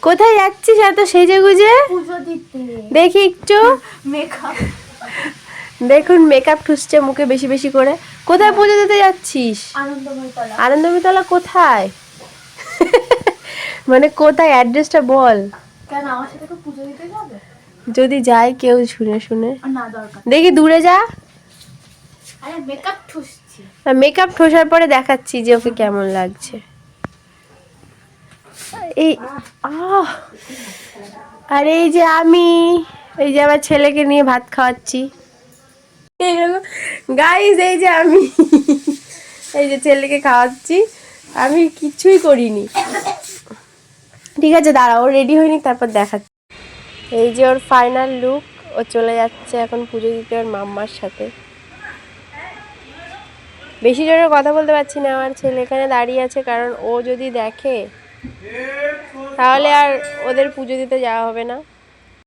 কোথায় যাচ্ছিস এত সেজে গুজে? পুজো দিতে। দেখি একটু মেকআপ। দেখুন মেকআপ ঠুসছে মুখে বেশি বেশি করে। কোথায় পুজো দিতে যাচ্ছিস? আনন্দময় তলা। আনন্দময় তলা কোথায়? মানে কোথায়, অ্যাড্রেসটা বল। কেন আমার সাথে তো পুজো দিতে যাবে? যদি যায় কেউ শুনে শুনে। না দরকার। দেখি দূরে যা। আরে মেকআপ ঠুসছি। মেকআপ ঠোসার পরে দেখাচ্ছি যে ওকে কেমন লাগছে। এই আর এই যে আমি, এই যে আমার ছেলেকে নিয়ে ভাত খাওয়াচ্ছি। গাইস এই যে আমি, এই যে ছেলেকে খাওয়াচ্ছি, আমি কিছুই করিনি। ঠিক আছে দাঁড়া, ও রেডি হয়নি তারপর দেখাচ্ছি। এই যে ওর ফাইনাল লুক, ও চলে যাচ্ছে এখন পুজো দিতে ওর মাম্মার সাথে। বেশি জোরে কথা বলতে পারছি না, আমার ছেলে এখানে দাঁড়িয়ে আছে, কারণ ও যদি দেখে তাহলে আর ওদের পুজো দিতে যাওয়া হবে না।